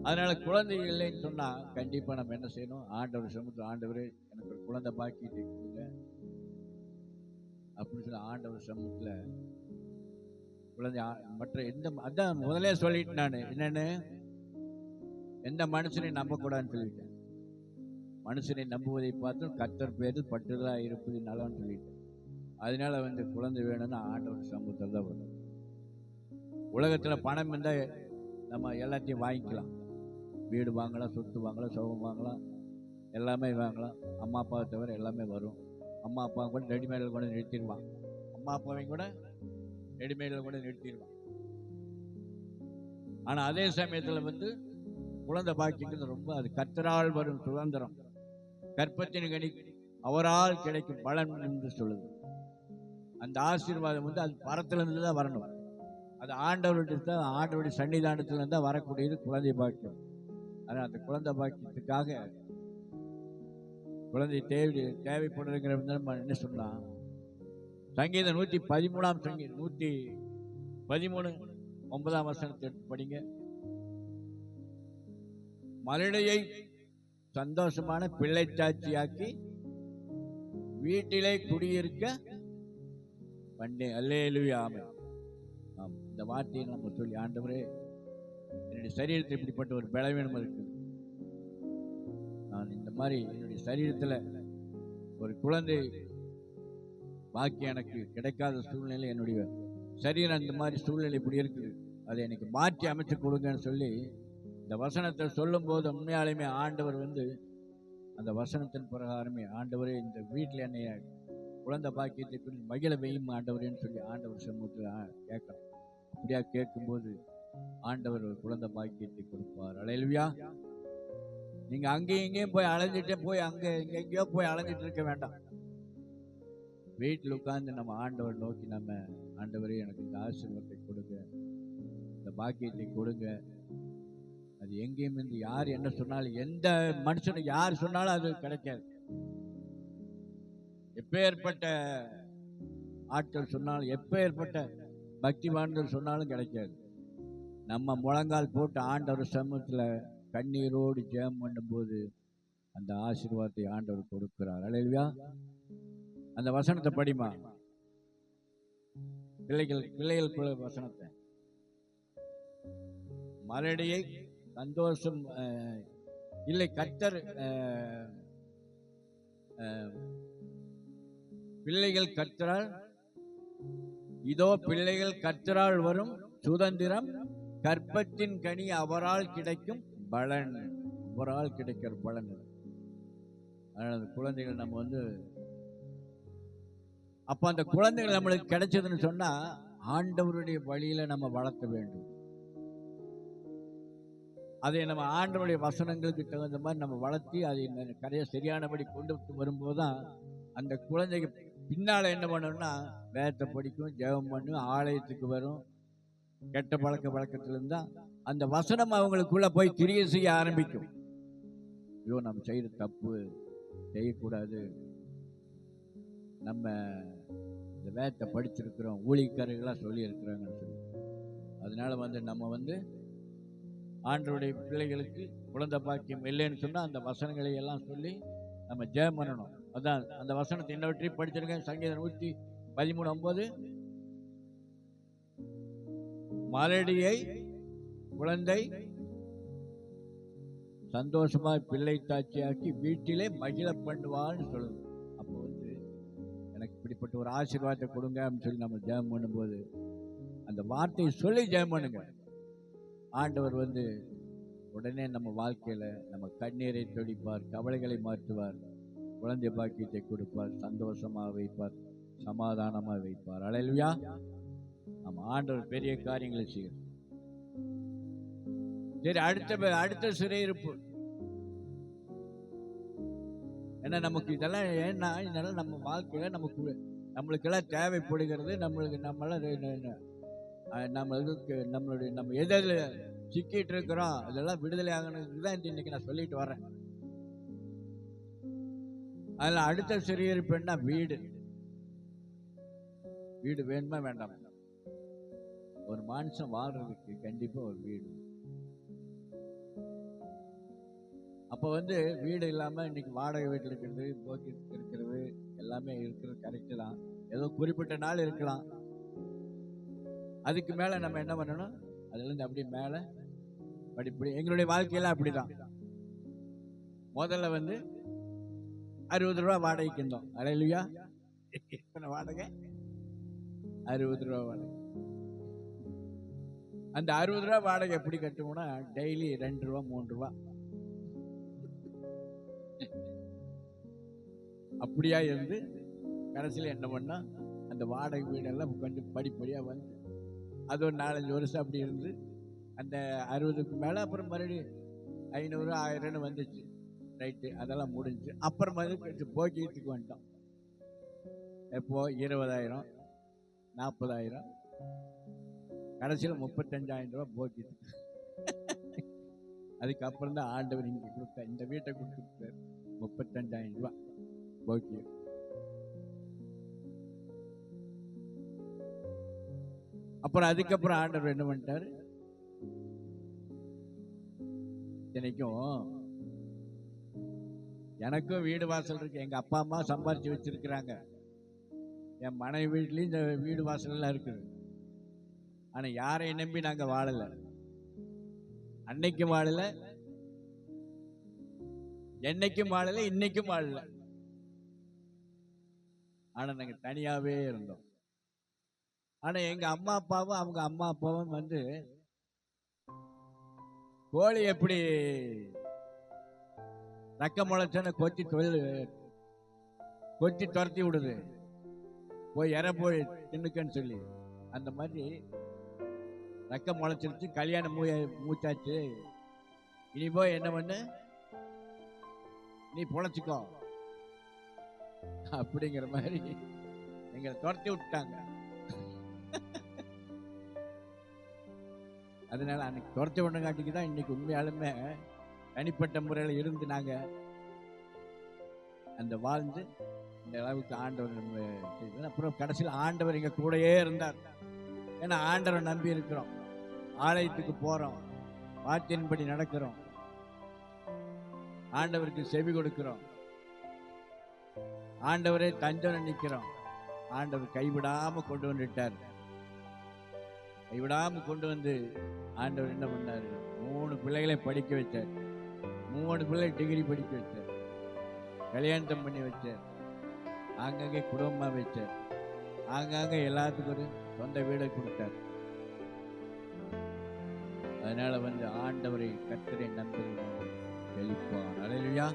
அதனால குழந்தைகள் இல்லைன்னு சொன்னா கண்டிப்பா நம்ம என்ன செய்யணும்? ஆண்டவர் சமூகத்தில், ஆண்டவரே எனக்கு ஒரு குழந்தை பாக்கியத்தை கொடுங்க அப்படின்னு சொல்லி ஆண்டவர் சமூகத்துல குழந்தை மற்ற எந்த அதான் முதலே சொல்லிட்டு நான் என்னன்னு எந்த மனுஷனை நம்பக்கூடாதுன்னு சொல்லிட்டேன். மனுஷனை நம்புவதை பார்த்தும் கர்த்தர் பேரில் பற்றுதலா இருப்பது நலன்னு சொல்லிட்டேன். அதனால குழந்தை வேணும்னு ஆண்டவர் சமூகத்தில் தான் வரும். உலகத்துல பணம் இருந்தா நம்ம எல்லாத்தையும் வாங்கிக்கலாம். வீடு வாங்கலாம், சொத்து வாங்கலாம், சுகம் வாங்கலாம், எல்லாமே வாங்கலாம். அம்மா அப்பாவை தவிர எல்லாமே வரும். அம்மா அப்பா கூட ரெடிமேடில் கூட நிறுத்திடுவான். அம்மா அப்பாவையும் கூட ரெடிமேடில் கூட நிறுத்திடுவான். ஆனா அதே சமயத்துல குழந்தை பாக்கியங்கிறது ரொம்ப அது கர்த்தரால் வரும் சுதந்திரம். கற்பத்தின் கனி அவரால் கிடைக்கும் பலன் என்று சொல்லுது. அந்த ஆசீர்வாதம் அது பரத்திலிருந்து தான் வரணும். அது ஆண்டவருடைய சன்னிதானத்திலிருந்து தான் வரக்கூடியது குழந்தை பாக்கியம். ஆனால் அந்த குழந்தை பாக்கியத்துக்காக குழந்தை தேவைப்படுறதுங்கிற நம்ம என்ன சொல்லலாம்? சங்கீதம் 113 சங்கீதம் 113 9ஆம் வசனத்தை எடுத்து படிங்க. மலடையை சந்தோஷமான பிள்ளை சாட்சியாக்கி வீட்டிலே குடியிருக்க பண்ணே. அல்லேலூயா, ஆமென். இந்த வார்த்தையை நம்ம சொல்லி, ஆண்டவரே என்னுடைய சரீரத்தில் இப்படிப்பட்ட ஒரு பலவீனம் இருக்கு, நான் இந்த மாதிரி என்னுடைய சரீரத்தில் ஒரு குழந்தை பாக்கியம் எனக்கு கிடைக்காத சூழ்நிலை, என்னுடைய சரீரம் இந்த மாதிரி சூழ்நிலை இப்படி இருக்குது, அதை எனக்கு மாற்றி அமைச்சு கொடுங்கன்னு சொல்லி இந்த வசனத்தை சொல்லும் போது உண்மையாலுமே ஆண்டவர் அந்த வசனத்தின் பிரகாரமே, ஆண்டவரே இந்த வீட்டில் என்னைய குழந்தை பாக்கியத்தை மகிழ வையும் ஆண்டவரேன்னு சொல்லி ஆண்டவர் சமூகத்தில் கேட்கலாம். அப்படியா கேட்கும்போது ஆண்டவர் ஒரு குழந்தை பாக்கியத்தை கொடுப்பார். அல்லேலூயா. நீங்க அங்கேயும் இங்கேயும் போய் அலைஞ்சிட்டே போய் எங்கேயோ போய் அலைஞ்சிட்டு இருக்க வேண்டாம். வீட்டில் உட்கார்ந்து நம்ம ஆண்டவர் நோக்கி நம்ம, ஆண்டவரே எனக்கு இந்த ஆசீர்வாதத்தை கொடுங்க, இந்த பாக்கியத்தை கொடுங்க. அது எங்கேயும் யார் என்ன சொன்னாலும், எந்த மனுஷனுக்கு யார் சொன்னாலும் அது கிடைக்காது. எப்பேற்பட்ட ஆட்கள் சொன்னாலும், எப்பேற்பட்ட பக்திவான்கள் சொன்னாலும் கிடைக்காது. நம்ம முழங்கால் போட்டு ஆண்டவர் சமூகத்தில் கண்ணீரோடு ஜெபம் பண்ணும்போது அந்த ஆசீர்வாதத்தை ஆண்டவர் கொடுக்கிறார். அல்லேலூயா. அந்த வசனத்தை படிமா, பிள்ளைகளுக்குள்ள வசனத்தை. மலடியை சந்தோஷம் இல்லை கர்த்தர் பிள்ளைகள் கர்த்தரால், இதோ பிள்ளைகள் கர்த்தரால் வரும் சுதந்திரம், கற்பத்தின் கனி அவரால் கிடைக்கும் பலன். அவரால் கிடைக்கிற பலன். அதனால குழந்தைகள் நம்ம அப்ப அந்த குழந்தைகள் நம்மளுக்கு கிடைச்சதுன்னு சொன்னா ஆண்டவருடைய வழியில நம்ம வளர்க்க வேண்டும். அதை நம்ம ஆண்டவருடைய வசனங்களுக்கு தகுந்த மாதிரி நம்ம வளர்த்தி அதை கரையை சரியானபடி கொண்டு வரும்போதுதான் அந்த குழந்தைக்கு பின்னால என்ன பண்ணணும்னா வேதத்தை படிக்கும், ஜெபம் பண்ணும், ஆலயத்துக்கு வரும். கெட்ட பழக்கத்துல இருந்தா அந்த வசனம் அவங்களுக்குள்ள போய் கிரியை செய்ய ஆரம்பிக்கும். ஐயோ, நம்ம செய்யற தப்பு, செய்யக்கூடாது, நம்ம இந்த வேதத்தை படிச்சிருக்கிறோம், ஊழியக்காரர்களா சொல்லி இருக்கிறாங்கன்னு சொல்லி. அதனால நம்ம ஆண்டவருடைய பிள்ளைகளுக்கு குழந்தை பாக்கியம் இல்லைன்னு சொன்னா அந்த வசனங்களை எல்லாம் சொல்லி நம்ம ஜெபம் பண்ணணும். அதான் அந்த வசனத்தை இன்னொரு படிச்சிருக்கேன். சங்கீதம் 113:9. மலடியை குழந்தை சந்தோஷமா பிள்ளை தாட்சியாக்கி வீட்டிலே மகிழ பண்ணுவான்னு சொல்லுது. அப்போ எனக்கு இப்படிப்பட்ட ஒரு ஆசீர்வாதத்தை கொடுங்க அப்படின்னு சொல்லி நம்ம ஜெபம் பண்ணும்போது அந்த வார்த்தையை சொல்லி ஜெபம் பண்ணுங்க. ஆண்டவர் உடனே நம்ம வாழ்க்கையில நம்ம கண்ணீரை தொடிப்பார், கவலைகளை மாற்றுவார், குழந்தை பாக்கியத்தை கொடுப்பார், சந்தோஷமா வைப்பார், சமாதானமா வைப்பார். அல்லேலூயா. நம்ம ஆண்டவர் பெரிய காரியங்களை செய்யணும். சரி, அடுத்த சிறையிருப்பு என்ன? நமக்கு இதெல்லாம் ஏன்னா இதெல்லாம் நம்ம வாழ்க்கையில நம்மளுக்கெல்லாம் தேவைப்படுகிறது. நம்ம எதில் சிக்கிட்டு இருக்கிறோம் அதெல்லாம் விடுதலை ஆகணும்னு தான் இன்னைக்கு நான் சொல்லிட்டு வரேன். அதில் அடுத்த சிறையிருப்பு என்ன? வீடு வேணுமா வேண்டாம்? ஒரு மனுஷன் வாழ்றதுக்கு கண்டிப்பா ஒரு வீடு. அப்போ வீடு இல்லாமல் இன்னைக்கு வாடகை வீட்டில் இருக்கிறது, போக்கி இருக்கிறது, எல்லாமே இருக்கிறது கரெக்டு தான். ஏதோ குறிப்பிட்ட நாள் இருக்கலாம். அதுக்கு மேலே நம்ம என்ன பண்ணணும்? அதுலேருந்து அப்படியே மேலே படிப்படி. எங்களுடைய வாழ்க்கையெல்லாம் அப்படிதான். முதல்ல 60 ரூபா வாடகைக்கு இருந்தோம். அல்லேலூயா. எத்தனை வாடகை? 60 ரூபா வாடகை. அந்த 60 ரூபா வாடகை எப்படி கட்டுவோம்னா, டெய்லி 2 ரூபா 3 ரூபா அப்படியா இருந்து கடைசியில் என்ன பண்ணா, அந்த வாடகை வீடெல்லாம் கொஞ்சம் படிப்படியாக அது ஒரு 4-5 வருஷம் அப்படி இருந்து அந்த 60க்கு மேலே அப்புறம் மறுபடியும் 500 1000 வந்துச்சு. ரைட்டு, அதெல்லாம் முடிஞ்சு அப்புறம் கொஞ்சம் போக்கியத்துக்கு வந்துட்டோம். எப்போ 20,000 40,000 கடைசியில் 35,000 ரூபா போக்கியத்துக்கு. அதுக்கப்புறம் தான் ஆண்டவர் இங்கே கொடுத்த இந்த வீட்டை கொடுத்துருக்காரு. 35,000 ரூபா போக்கியம். அப்புறம் அதுக்கப்புறம் ஆண்டவர் என்ன பண்ணிட்டாரு? இத்தனைக்கும் எனக்கும் வீடு வாசல் இருக்கு. எங்க அப்பா அம்மா சம்பாரிச்சு வச்சிருக்கிறாங்க. என் மனைவி வீட்லயும் இந்த வீடு வாசல் எல்லாம் இருக்குது. ஆனா யாரையும் நம்பி நாங்க வாழல. அன்னைக்கும் வாழல, என்னைக்கும் வாழல, இன்னைக்கும் வாழல. ஆனா நாங்க தனியாவே இருந்தோம். ஆனா எங்க அம்மா அப்பாவும் அவங்க அம்மா அப்பாவும் கோழி எப்படி ரக்க முளைச்சோன்னு கொத்தி துரத்தி விடுது, போய் இற போய் தின்னுக்கன்னு சொல்லி, அந்த மாதிரி ரக்க முளைச்சிருச்சு, கல்யாணம் மூச்சாச்சு, இனி போய் என்ன பண்ணு, நீ பொழைச்சிக்கோ அப்படிங்கிற மாதிரி எங்களை துரத்தி விட்டாங்க. அதனால அன்னைக்கு துரத்தி விடங்காட்டிக்கு தான் இன்னைக்கு உண்மையாலுமே தனிப்பட்ட முறையில் இருந்து நாங்க அந்த வாழ்ந்து இந்த அளவுக்கு ஆண்டவர் நம்ம செய்தோம். அப்புறம் கடைசியில் ஆண்டவர் எங்க கூடயே இருந்தார். ஏன்னா ஆண்டவரை நம்பி இருக்கிறோம், ஆலயத்துக்கு போறோம், வார்த்தையின்படி நடக்கிறோம், ஆண்டவருக்கு செவி கொடுக்கிறோம், ஆண்டவரே தஞ்சம் நிற்கிறோம். ஆண்டவர் கைவிடாம கொண்டு வந்துட்டார். கைவிடாம கொண்டு வந்து ஆண்டவர் என்ன பண்ணாரு? 3 பிள்ளைகளை படிக்க வச்சார். 3 பிள்ளை டிகிரி படிக்க வச்சார். கல்யாணம் பண்ணி வச்சார். ஆங்காங்கே குடும்பமா வச்சார். ஆங்காங்க எல்லாத்துக்கும் ஒரு சொந்த வீடை கொடுத்தார். அதனால ஆண்டவரை கர்த்தரை நம்புகிறோம் செழிப்பான். அல்லேலூயா.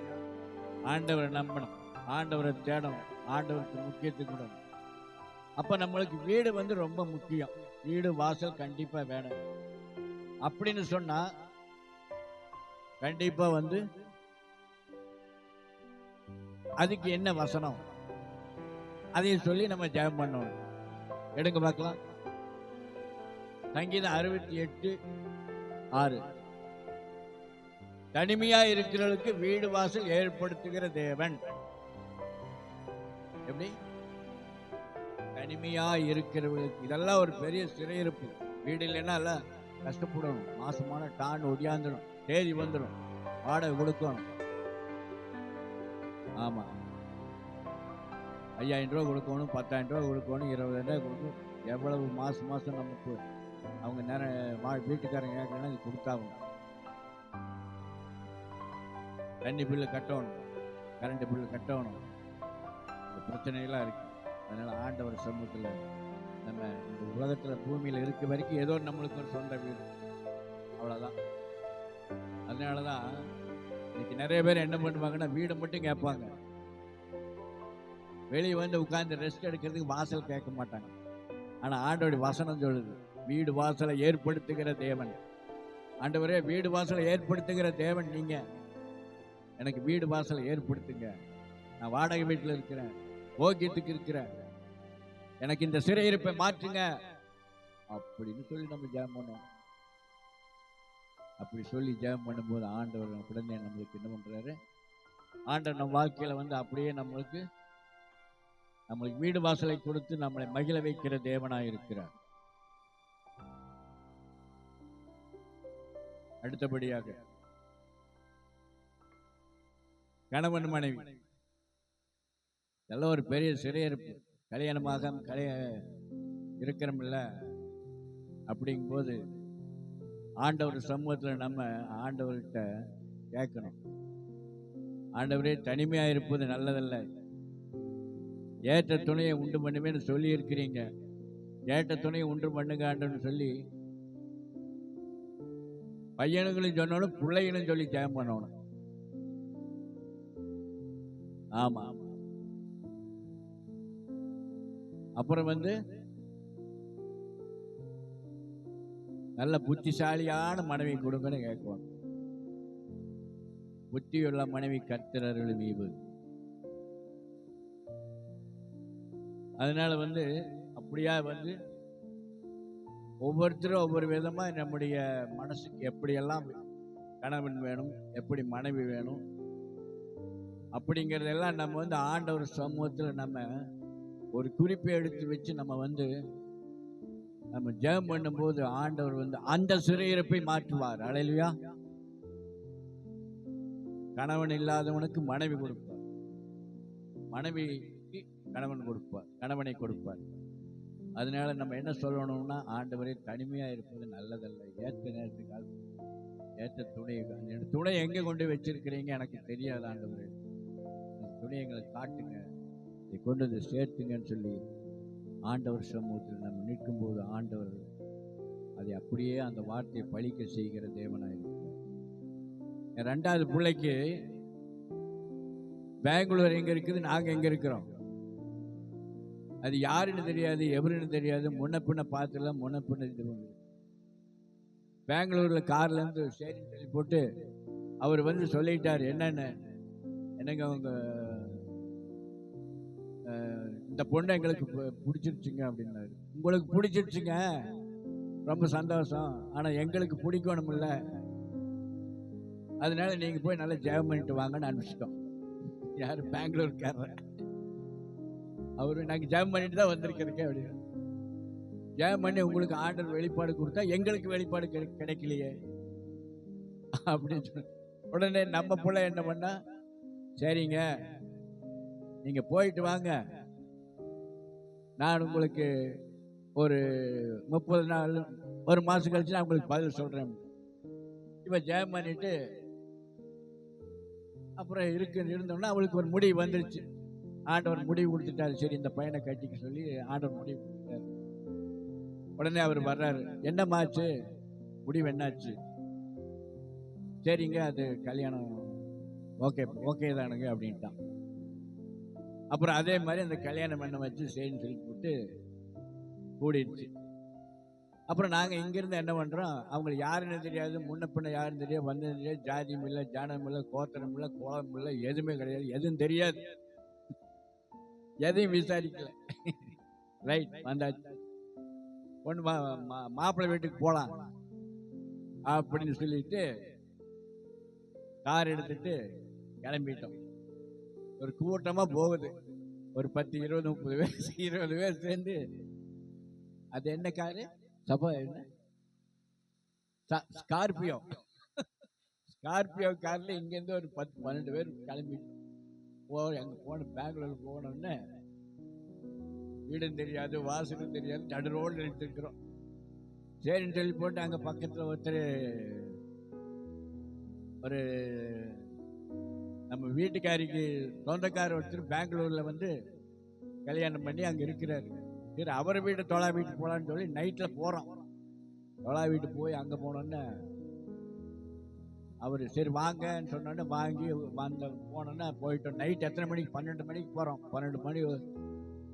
ஆண்டவரை நம்பணும், ஆண்டவரை தேடணும், ஆண்டவருக்கு முக்கியத்துவம் கொடுக்கணும். அப்ப நம்மளுக்கு வீடு ரொம்ப முக்கியம். வீடு வாசல் கண்டிப்பா வேணும். அப்படின்னு சொன்னா கண்டிப்பா அதுக்கு என்ன வசனம், அதையும் சொல்லி நம்ம ஜெபம் பண்ணணும். எடுங்க பார்க்கலாம். சங்கீதம் 68:6. தனிமையா இருக்கிறவர்களுக்கு வீடு வாசல் ஏற்படுத்துகிற தேவன். எப்படி? தனிமையா இருக்கிறவர்களுக்கு. இதெல்லாம் ஒரு பெரிய சிறையிருப்பு. வீடு இல்லைன்னா கஷ்டப்படணும். மாசமான டான் ஒடியாந்துடும், தேதி வந்துடும், வாடகை கொடுக்கணும். ஆமா, 5,000 ரூபா கொடுக்கணும், 10,000 ரூபா கொடுக்கணும், 20,000 ரூபா கொடுக்கணும். எவ்வளவு மாசம் நமக்கு அவங்க நேரம் வீட்டுக்காரங்க கேட்கலன்னா அது கொடுத்தாகணும். தண்ணி பில்லு கட்டணும், கரண்ட் பில்லு கட்டணும். இந்த பிரச்சனைகள்லாம் இருக்கு. அதனால ஆண்டவர் சமூகத்தில் நம்ம இந்த உலகத்தில் பூமியில் இருக்க வரைக்கும் ஏதோ நம்மளுக்கு ஒரு சொந்த வீடு, அவ்வளோதான். அதனால தான் இன்னைக்கு நிறைய பேர் என்ன பண்ணுவாங்கன்னா, வீடு மட்டும் கேட்பாங்க, வெளியே உட்கார்ந்து ரெஸ்ட் எடுக்கிறதுக்கு வாசல் கேட்க மாட்டாங்க. ஆனால் ஆண்டவருடைய வசனம் சொல்லுது, வீடு வாசலை ஏற்படுத்துகிற தேவன். ஆண்டவரே, வீடு வாசலை ஏற்படுத்துகிற தேவன் நீங்க, எனக்கு வீடு வாசலை ஏற்படுத்துங்க. நான் வாடகை வீட்டில் இருக்கிறேன், போக்கியத்துக்கு இருக்கிறேன், எனக்கு இந்த சிறையிருப்பை மாற்றுங்க அப்படின்னு சொல்லி நம்ம ஜெபம் பண்ணோம். அப்படி சொல்லி ஜெபம் பண்ணும்போது ஆண்டவர் உடனே நம்மளுக்கு என்ன பண்றாரு? ஆண்டவர் நம்ம வாழ்க்கையில அப்படியே நம்மளுக்கு வீடு வாசலை கொடுத்து நம்மளை மகிழ வைக்கிற தேவனாய் இருக்கிறார். அடுத்தபடியாக கணவன் மனைவி இதெல்லாம் ஒரு பெரிய சிறையிருப்பு. கல்யாணமாக இருக்கிறோம்ல, அப்படிங்கும்போது ஆண்டவர் சமூகத்தில் நம்ம ஆண்டவர்கிட்ட கேட்கணும், ஆண்டவரே தனிமையா இருப்பது நல்லதல்ல, ஏற்ற துணையை உண்டு பண்ணுவேன்னு சொல்லி இருக்கிறீங்க, ஏற்ற துணையை உண்டு பண்ணுங்க ஆண்டவர்னு சொல்லி பையனுங்களும் சொன்னோம், பிள்ளைகளும் சொல்லி ஜெபம் பண்ணணும். ஆமா. அப்புறம் நல்ல புத்திசாலியான மனைவி கொடுங்கன்னு கேட்கணும். புத்தியுள்ள மனைவி கர்த்தர் மீது. அதனால அப்படியா ஒவ்வொருத்தரும் ஒவ்வொரு விதமா நம்முடைய மனசுக்கு எப்படியெல்லாம் கணவன் வேணும், எப்படி மனைவி வேணும் அப்படிங்கிறதெல்லாம் நம்ம ஆண்டவர் சமூகத்தில் நம்ம ஒரு குறிப்பை எடுத்து வச்சு நம்ம ஜெபம் பண்ணும்போது ஆண்டவர் அந்த சிறையிருப்பை மாற்றுவார். அல்லேலூயா. கணவன் இல்லாதவனுக்கு மனைவி கொடுப்பார், மனைவிக்கு கணவன் கொடுப்பார், கணவனை கொடுப்பார். அதனால நம்ம என்ன சொல்லணும்னா, ஆண்டவரே தனிமையா இருப்பது நல்லதல்ல, ஏற்ற நேரத்துக்காக ஏற்ற துணை எங்க கொண்டு வச்சிருக்கிறீங்க எனக்கு தெரியாது ஆண்டவரே, துணை எங்களை காட்டுங்க, இதை கொண்டு வந்து சேர்த்துங்கன்னு சொல்லி ஆண்டவர் சமூகத்தில் நம்ம நிற்கும் போது ஆண்டவர் அதை அப்படியே அந்த வார்த்தையை பழிக்க செய்கிற தேவனாயிருக்கிறார். என் 2வது பிள்ளைக்கு பெங்களூர் எங்க இருக்குது, நாங்க எங்க இருக்கிறோம், அது யாருன்னு தெரியாது, எவருன்னு தெரியாது, முன்ன பின்ன பார்த்துலாம், முன்ன பின்ன இது பெங்களூர்ல கார்ல இருந்து சரின்னு சொல்லி போட்டு அவர் சொல்லிட்டார், என்னங்க அவங்க இந்த பொண்ணு எங்களுக்கு பிடிச்சிருச்சுங்க அப்படின்னாரு. உங்களுக்கு பிடிச்சிருச்சுங்க, ரொம்ப சந்தோஷம், ஆனா எங்களுக்கு பிடிக்கணும்ல, அதனால நீங்க போய் நல்லா ஜெபம் பண்ணிட்டு வாங்கன்னு அனுப்பிச்சிட்டோம். யாரு? பெங்களூர்காரர். அவரு நாங்க ஜெபம் பண்ணிட்டு தான் வந்திருக்கிறேன் அப்படின்னு. ஜெபம் பண்ணி உங்களுக்கு ஆண்டவர் வெளிப்பாடு கொடுத்தா எங்களுக்கு வெளிப்பாடு கிடைக்கலையே அப்படின்னு சொன்ன உடனே நம்ம பிள்ளை என்ன பண்ணா, சரிங்க நீங்க போயிட்டு வாங்க, நான் உங்களுக்கு ஒரு 30 நாள் 1 மாசம் கழிச்சு நான் உங்களுக்கு பதில் சொல்றேன். இப்ப ஜெபம் பண்ணிட்டு அப்புறம் இருந்தோம்னா அவளுக்கு ஒரு முடிவு வந்துருச்சு. ஆண்டவர் முடிவு கொடுத்துட்டாரு, சரி இந்த பையனை கட்டிக்க சொல்லி ஆண்டவர் முடிவு கொடுத்துட்டாரு. உடனே அவர் வர்றாரு, என்னமாச்சு, முடிவு என்னாச்சு? சரிங்க அது கல்யாணம் ஓகே தானுங்க அப்படின்ட்டான். அப்புறம் அதே மாதிரி அந்த கல்யாணம் பண்ண வச்சு சரின்னு சொல்லி போட்டு கூடிடுச்சு. அப்புறம் நாங்கள் இங்கிருந்து என்ன பண்ணுறோம், அவங்களுக்கு யாருன்னு தெரியாது, முன்ன பின்ன யாருன்னு தெரியாது, வந்தது தெரியாது, ஜாதியும் இல்லை, ஜானம் இல்லை, கோத்திரம் இல்லை, கோலம் இல்லை, எதுவுமே கிடையாது, எதுவும் தெரியாது, எதையும் விசாரிக்கல. ரைட் வந்தாச்சு, பொண்ணு மாப்பிள்ளை வீட்டுக்கு போகலாம் அப்படின்னு சொல்லிட்டு கார் எடுத்துட்டு கிளம்பிட்டோம். ஒரு கூட்டமாக போகுது, ஒரு 10 20 30 பேர் சேர்ந்து. அது என்ன காரு? சபா என்ன? ஸ்கார்பியோ. ஸ்கார்பியோ கார்ல இங்கேருந்து ஒரு 10 12 பேர் கிளம்பிட்டோம். அங்கே போன பெங்களூர் போனோடனே வீடும் தெரியாது, வாசலும் தெரியாது, நடு ரோடு நிறுத்திருக்கிறோம். சரின்னு சொல்லி போட்டு அங்கே பக்கத்தில் ஒரு நம்ம வீட்டுக்காரிக்கு சொந்தக்கார ஒருத்தர் பெங்களூர்ல கல்யாணம் பண்ணி அங்கே இருக்கிறாரு. சரி அவர் வீட்டு தொழா வீட்டு போகலான்னு சொல்லி நைட்டில் போகிறோம். தொழா வீட்டு போய் அங்கே போனோன்னே அவர் சரி வாங்கன்னு சொன்னோன்னே வாங்கி போனோன்னே போயிட்டோம். நைட் எத்தனை மணிக்கு? 12 மணிக்கு போகிறோம். 12 மணி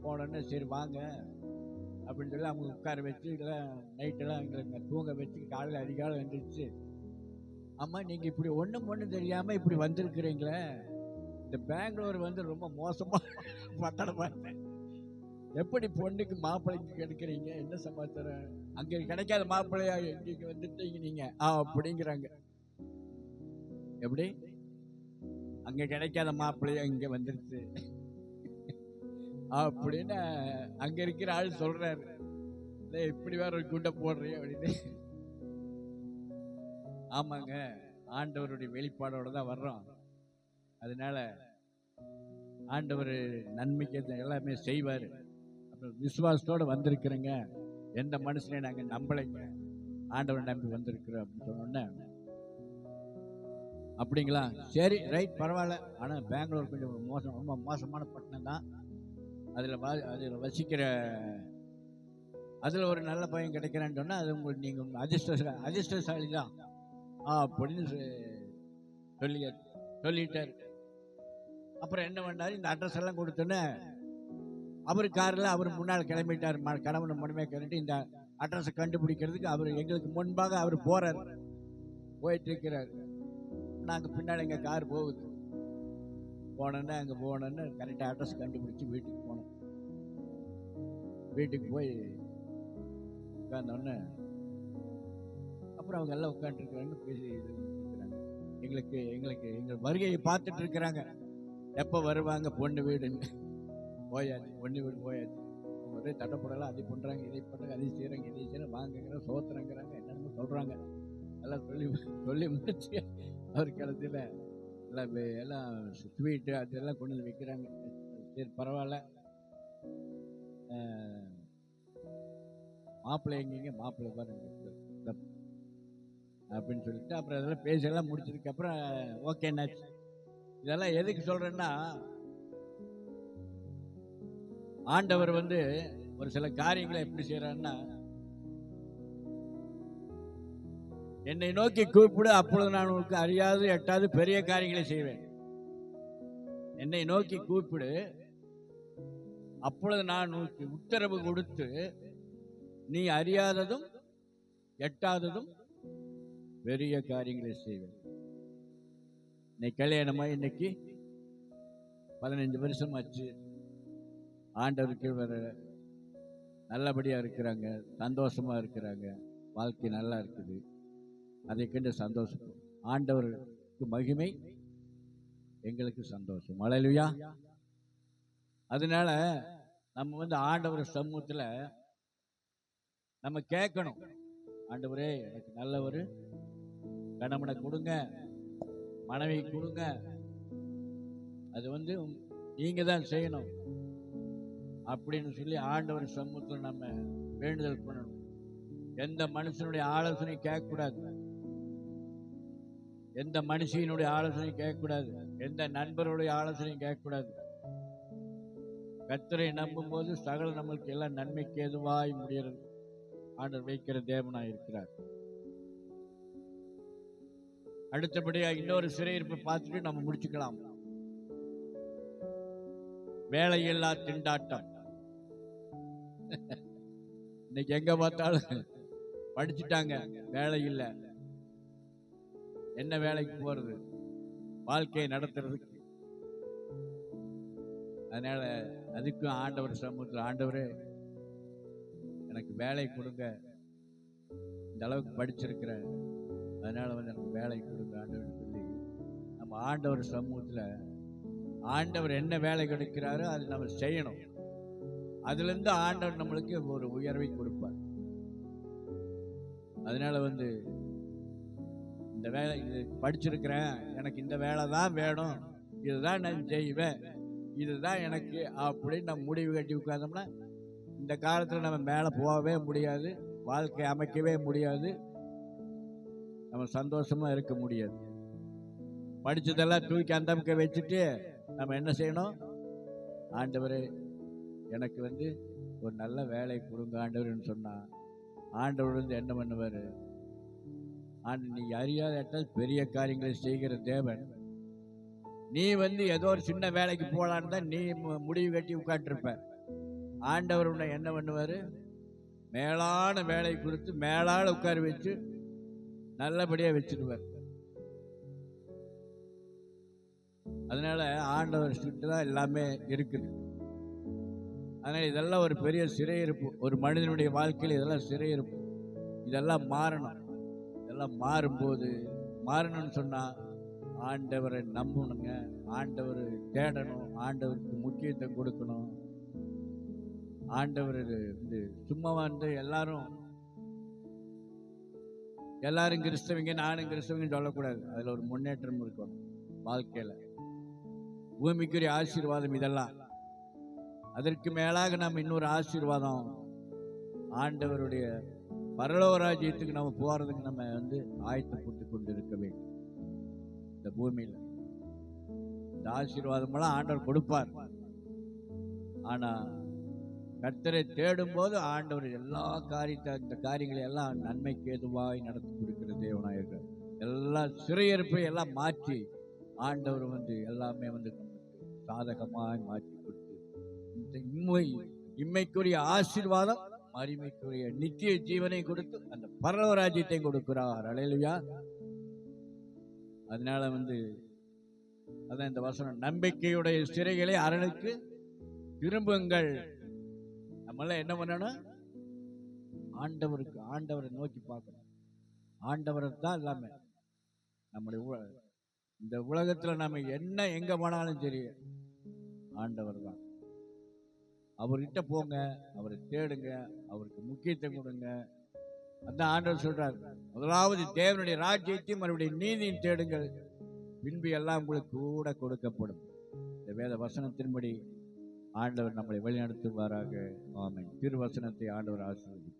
போனோன்னே சரி வாங்க அப்படின்னு சொல்லி அவங்க உட்கார வச்சு இதெல்லாம் நைட்டெல்லாம் எங்களுக்கு தூங்க வச்சு காலையில் அதிகாலை வந்துருச்சு. அம்மா நீங்கள் இப்படி ஒன்றும் தெரியாமல் இப்படி வந்திருக்கிறீங்களே, இந்த பெங்களூர் ரொம்ப மோசமாக பட்டணமா எப்படி பொண்ணுக்கு மாப்பிள்ளைக்கு கிடைக்கிறீங்க, என்ன சமாச்சாரம், அங்கே கிடைக்காத மாப்பிள்ளையா எங்க வந்துட்டீங்க நீங்க அப்படிங்கிறாங்க. எப்படி அங்க கிடைக்காத மாப்பிள்ளையா இங்க வந்துருச்சு அப்படின்னு அங்க இருக்கிற ஆள் சொல்றாரு. இப்படி வேற ஒரு குண்டை போடுறீங்க அப்படின்னு. ஆமாங்க, ஆண்டவருடைய வெளிப்பாடோட தான் வர்றோம். அதனால ஆண்டவர் நன்மைக்கு எல்லாமே செய்வார். அப்புறம் விசுவாசத்தோடு வந்திருக்கிறேங்க, எந்த மனுஷனையும் நாங்கள் நம்பலைங்க, ஆண்டவரை நம்பி வந்திருக்கிறோம் அப்படின்னு சொன்னோன்னே, அப்படிங்களா, சரி ரைட் பரவாயில்ல. ஆனால் பெங்களூர் கொஞ்சம் ரொம்ப மோசமான பட்டணம் தான். அதில் வசிக்கிற அதில் ஒரு நல்ல பையன் கிடைக்கிறான்னு சொன்னால் அது உங்களுக்கு நீங்கள் அதிர்ஷ்டசாலி தான் அப்படின்னு சொல்லிட்டார். அப்புறம் என்ன பண்ணார், இந்த அட்ரஸ் எல்லாம் கொடுத்தோன்னே அவர் காரில் அவர் முன்னால் கிளம்பிட்டார். கணவன் மனமே கிளம்பிட்டு இந்த அட்ரஸை கண்டுபிடிக்கிறதுக்கு அவர் எங்களுக்கு முன்பாக அவர் போயிட்டு இருக்கிறார். நாங்கள் பின்னாடி எங்கள் கார் போகுது. போனோன்னே அங்கே போனோன்னு கரெக்டாக அட்ரஸ் கண்டுபிடிச்சி வீட்டுக்கு போனோம். வீட்டுக்கு போய் உட்கார்ந்தோடனே அப்புறம் அவங்க எல்லாம் உட்காந்துருக்குறாங்க, பேசி இருக்கிறாங்க. எங்கள் வருகையை பார்த்துட்டு இருக்கிறாங்க. எப்போ வருவாங்க பொண்ணு வீடுன்னு. போயாச்சு, பொண்ணு வீடு போயாச்சு. அவங்க ஒரே தடப்படலாம், அதை பண்ணுறாங்க, இதை பண்ணுறாங்க, அதை செய்கிறாங்க, இதை செய்கிறாங்க, வாங்குங்கிறாங்க, சோத்துறங்கிறாங்க, என்னென்னு சொல்கிறாங்க. எல்லாம் சொல்லி முடிச்சு அவர் கடைசியில் எல்லாம் ஸ்வீட்டு அதெல்லாம் கொண்டு வந்து வைக்கிறாங்க. சரி பரவாயில்ல, மாப்பிள்ளை எங்கேங்க, மாப்பிள்ளை பாருங்க அப்படின்னு சொல்லிட்டு அப்புறம் அதெல்லாம் பேசெல்லாம் முடிச்சதுக்கு அப்புறம் ஓகேன்னாச்சு. இதெல்லாம் எதுக்கு சொல்றேன்னா, ஆண்டவர் ஒரு சில காரியங்களை எப்படி செய்யறாருன்னா, என்னை நோக்கி கூப்பிடு, அப்பொழுது நான் உனக்கு அறியாது எட்டாவது பெரிய காரியங்களை செய்வேன். என்னை நோக்கி கூப்பிடு, அப்பொழுது நான் உனக்கு உத்தரவு கொடுத்து நீ அறியாததும் எட்டாததும் பெரிய காரியங்களை செய்வேன். இன்னைக்கு கல்யாணமா, இன்னைக்கு 15 வருஷம் ஆச்சு. ஆண்டவருக்கு வர நல்லபடியா இருக்கிறாங்க, சந்தோஷமா இருக்கிறாங்க, வாழ்க்கை நல்லா இருக்குது. அதை கண்டு சந்தோஷம். ஆண்டவருக்கு மகிமை, எங்களுக்கு சந்தோஷம். அல்லேலூயா. அதனால நம்ம ஆண்டவர் சமூகத்தில் நம்ம கேட்கணும், ஆண்டவரே எனக்கு நல்ல ஒரு கணவனை கொடுங்க, மனைவி கொடுங்க. அது நீங்க தான் செய்யணும் அப்படின்னு சொல்லி ஆண்டவர் சமூகத்தில் நம்ம வேண்டுதல் பண்ணணும். எந்த மனுஷனுடைய ஆலோசனை கேட்கக்கூடாது, எந்த மனுஷனுடைய ஆலோசனை கேட்கக்கூடாது, எந்த நண்பருடைய ஆலோசனை கேட்கக்கூடாது. கர்த்தரை நம்பும் போது சகல நம்மளுக்கு எல்லாம் நன்மைக்கு ஏதுவாய் முடிகிறது. ஆண்டவர் வைக்கிற தேவனாய் இருக்கிறார். அடுத்தபடியா இன்னொரு சிறையிருப்பை பார்த்துட்டு நம்ம முடிச்சுக்கலாம். வேலையில்லா திண்டாட்டம். இன்னைக்கு எங்க பார்த்தாலும் படிச்சுட்டாங்க, வேலை இல்லை. என்ன வேலைக்கு போறது, வாழ்க்கையை நடத்துறதுக்கு. அதனால அதுக்கும் ஆண்டவர் சமூகத்தில், ஆண்டவரே எனக்கு வேலை கொடுங்க, இந்த அளவுக்கு படிச்சிருக்கிறேன், அதனால எனக்கு வேலை கொடுங்க ஆண்டவர் சொல்லி நம்ம ஆண்டவர் சமூகத்தில் ஆண்டவர் என்ன வேலை கொடுக்கிறாரோ அது நம்ம செய்யணும். அதுலேருந்து ஆண்டவர் நம்மளுக்கு ஒரு உயர்வை கொடுப்பார். அதனால இந்த வேலை இது படிச்சிருக்கிறேன், எனக்கு இந்த வேலை தான் வேணும், இதுதான் நான் செய்வேன், இதுதான் எனக்கு அப்படின்னு நம்ம முடிவு கட்டி உட்கார்ந்தோம்னா இந்த காலத்தில் நம்ம மேலே போகவே முடியாது, வாழ்க்கை அமைக்கவே முடியாது, நம்ம சந்தோஷமா இருக்க முடியாது. படிச்சதெல்லாம் தூக்கி அந்த பக்கம் வச்சுட்டு நம்ம என்ன செய்யணும், ஆண்டவரே எனக்கு ஒரு நல்ல வேலை கொடுங்க ஆண்டவர்னு சொன்னா ஆண்டவர் என்ன பண்ணுவார், நீ அறியாத பெரிய காரியங்களை செய்கிற தேவன். நீ ஏதோ ஒரு சின்ன வேலைக்கு போகலான்னு தான் நீ முடிவு கட்டி உட்காந்துருப்ப. ஆண்டவர் உன்னை என்ன பண்ணுவார், மேலான வேலை கொடுத்து மேலால உட்கார வச்சு நல்லபடியா வச்சிருவார். அதனால ஆண்டவர் கிட்ட தான் எல்லாமே இருக்குது. அதனால இதெல்லாம் ஒரு பெரிய சிறையிருப்பு. ஒரு மனிதனுடைய வாழ்க்கையில் இதெல்லாம் சிறையிருப்பு. இதெல்லாம் மாறணும். இதெல்லாம் மாறும்போது, மாறணும்னு சொன்னா ஆண்டவரை நம்பணுங்க, ஆண்டவர் தேடணும், ஆண்டவருக்கு முக்கியத்துவம் கொடுக்கணும். ஆண்டவர் சும்மா எல்லாரும் கிறிஸ்தவங்க நானும் கிறிஸ்தவங்க சொல்லக்கூடாது. அதுல ஒரு முன்னேற்றம் இருக்கணும் வாழ்க்கையில. பூமிக்குரிய ஆசீர்வாதம் இதெல்லாம். அதற்கு மேலாக நம்ம இன்னொரு ஆசீர்வாதம், ஆண்டவருடைய பரலோக ராஜ்யத்துக்கு நம்ம போறதுக்கு நம்ம ஆயத்தப்பட்டு கொண்டு இருக்க வேண்டும். இந்த பூமியில இந்த ஆசீர்வாதம் எல்லாம் ஆண்டவர் கொடுப்பார். ஆனா கர்த்தரை தேடும் போது ஆண்டவர் எல்லா இந்த காரியங்களை எல்லாம் நன்மைக்கு ஏதுவாய் நடத்தி கொடுக்கிற தேவனாயிருக்கிறார். எல்லா சிறையிருப்பை எல்லாம் மாற்றி ஆண்டவர் எல்லாமே சாதகமாய் மாற்றி கொடுத்து இந்த இம்மைக்குரிய ஆசீர்வாதம், மகிமைக்குரிய நித்திய ஜீவனை கொடுத்து அந்த பரலோக ராஜ்யத்தை கொடுக்கிறார். அல்லேலூயா. அதனால அதான் இந்த வசனம், நம்பிக்கையுடைய சிறைகளை அரணுக்கு திரும்புங்கள். நம்மள என்ன பண்ணணும்? ஆண்டவரை நோக்கி பார்க்கணும். ஆண்டவரை தான் எல்லாமே. நம்முடைய இந்த உலகத்துல நம்ம என்ன எங்க போனாலும் சரி, ஆண்டவர் தான். அவர்கிட்ட போங்க, அவரை தேடுங்க, அவருக்கு முக்கியத்துவம் கொடுங்க. அதான் ஆண்டவர் சொல்றார், முதலாவது தேவனுடைய ராஜ்யத்தையும் அவருடைய நீதியும் தேடுங்கள், பின்பு எல்லாம் உங்களுக்கு கூட கொடுக்கப்படும். இந்த வேத வசனத்தின்படி ஆண்டவர் நம்மளை வழிநடத்துவாராக. ஆமென். திருவசனத்தை ஆண்டவர் ஆசீர்வதிப்பார்.